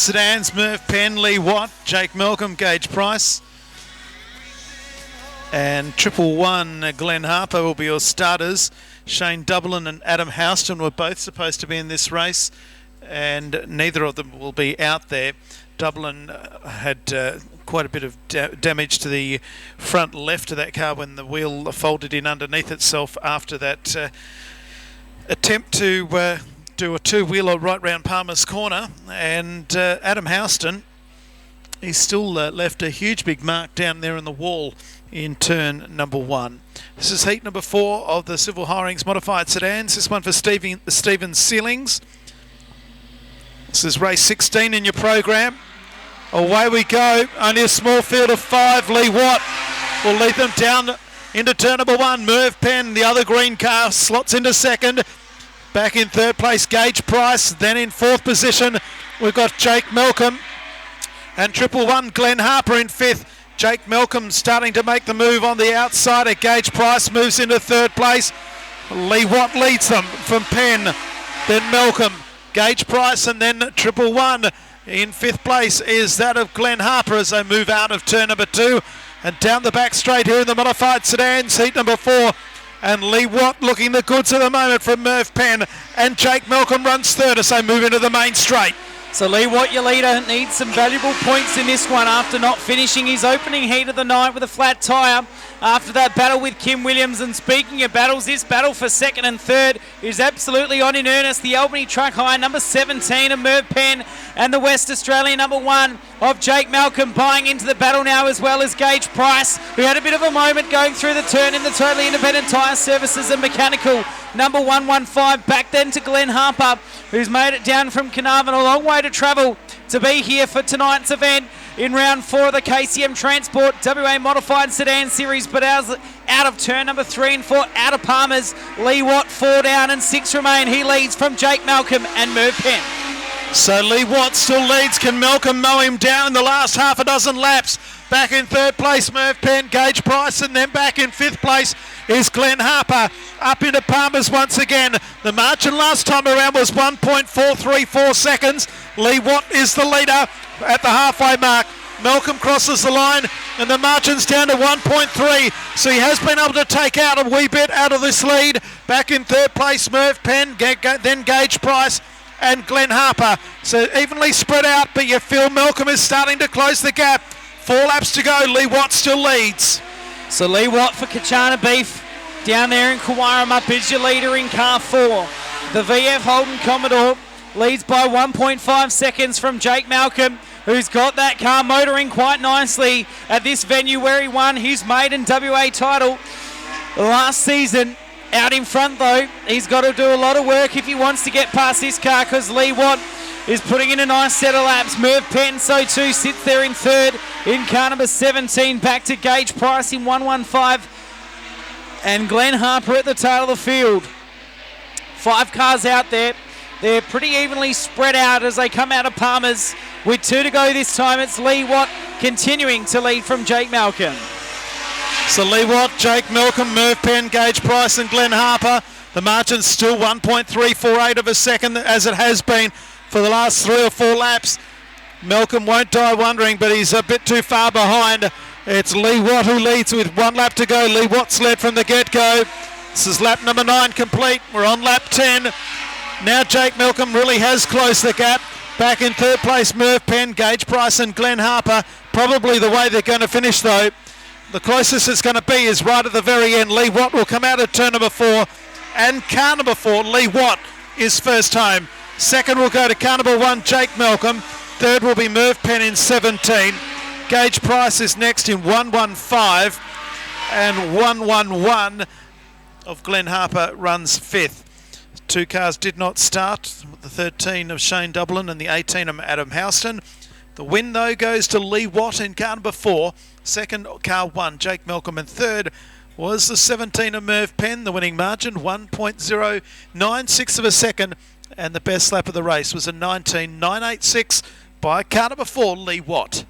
Sedans, Murph Penn, Lee Watt, Jake Malcolm, Gage Price. And 111 Glenn Harper will be your starters. Shane Dublin and Adam Houston were both supposed to be in this race, and neither of them will be out there. Dublin had quite a bit of damage to the front left of that car when the wheel folded in underneath itself after that attempt to do a two-wheeler right round Palmer's Corner. And Adam Houston, he's still left a huge big mark down there in the wall in turn number 1. This is heat number 4 of the Civil Hirings Modified Sedans. This one for Stephen Sealings. This is race 16 in your program. Away we go. Only a small field of 5. Lee Watt will lead them down into turn number 1. Merv Penn, the other green car, slots into second. Back in third place, Gage Price. Then in fourth position, we've got Jake Malcolm. And 111 Glenn Harper in fifth. Jake Malcolm starting to make the move on the outside. Gage Price moves into third place. Lee Watt leads them from Penn, then Malcolm, Gage Price, and then 111. In fifth place is that of Glenn Harper as they move out of turn number 2. And down the back straight here in the modified sedans, heat number 4. And Lee Watt looking the goods at the moment from Merv Penn. And Jake Malcolm runs third as they move into the main straight. So Lee Watt, your leader, needs some valuable points in this one after not finishing his opening heat of the night with a flat tyre after that battle with Kim Williams. And speaking of battles, this battle for second and third is absolutely on in earnest. The Albany Truck Hire number 17 of Merv Penn and the West Australian number 1 of Jake Malcolm buying into the battle now, as well as Gage Price, who had a bit of a moment going through the turn in the totally independent tyre services and mechanical number 115. Back then to Glenn Harper, who's made it down from Carnarvon, a long way to travel to be here for tonight's event in round 4 of the KCM Transport WA Modified Sedan Series. But out of turn number 3 and 4, out of Palmer's, Lee Watt 4 down and 6 remain. He leads from Jake Malcolm and Merv Penn. So Lee Watt still leads. Can Malcolm mow him down in the last half a dozen laps? Back in third place, Merv Penn, Gage Price, and then back in fifth place is Glenn Harper. Up into Palmer's once again. The margin last time around was 1.434 seconds. Lee Watt is the leader at the halfway mark. Malcolm crosses the line and the margin's down to 1.3. So he has been able to take out a wee bit out of this lead. Back in third place, Merv Penn, then Gage Price and Glenn Harper. So evenly spread out, but you feel Malcolm is starting to close the gap. 4 laps to go. Lee Watt still leads. So Lee Watt for Kachana Beef down there in Kawarama is your leader in car 4. The VF Holden Commodore leads by 1.5 seconds from Jake Malcolm, who's got that car motoring quite nicely at this venue where he won his maiden WA title last season. Out in front though, he's got to do a lot of work if he wants to get past this car, because Lee Watt is putting in a nice set of laps. Merv Penn, so too, sits there in third in car number 17. Back to Gage Price in 115. And Glenn Harper at the tail of the field. 5 cars out there. They're pretty evenly spread out as they come out of Palmer's. With 2 to go this time, it's Lee Watt continuing to lead from Jake Malcolm. So Lee Watt, Jake Malcolm, Merv Penn, Gage Price and Glenn Harper. The margin's still 1.348 of a second, as it has been for the last 3 or 4 laps. Malcolm won't die wondering, but he's a bit too far behind. It's Lee Watt who leads with 1 lap to go. Lee Watt's led from the get-go. This is lap number 9 complete. We're on lap 10. Now Jake Malcolm really has closed the gap. Back in third place, Merv Penn, Gage Price and Glenn Harper. Probably the way they're going to finish though. The closest it's going to be is right at the very end. Lee Watt will come out at turn number 4. And car number 4, Lee Watt, is first home. Second will go to car number 1, Jake Malcolm. Third will be Merv Penn in 17. Gage Price is next in 115. And 111 of Glenn Harper runs 5th. 2 cars did not start. The 13 of Shane Dublin and the 18 of Adam Houston. The win, though, goes to Lee Watt in car number 4. Second, car 1, Jake Malcolm. And third was the 17 of Merv Penn. The winning margin, 1.096 of a second. And the best lap of the race was a 19.986 by car number 4, Lee Watt.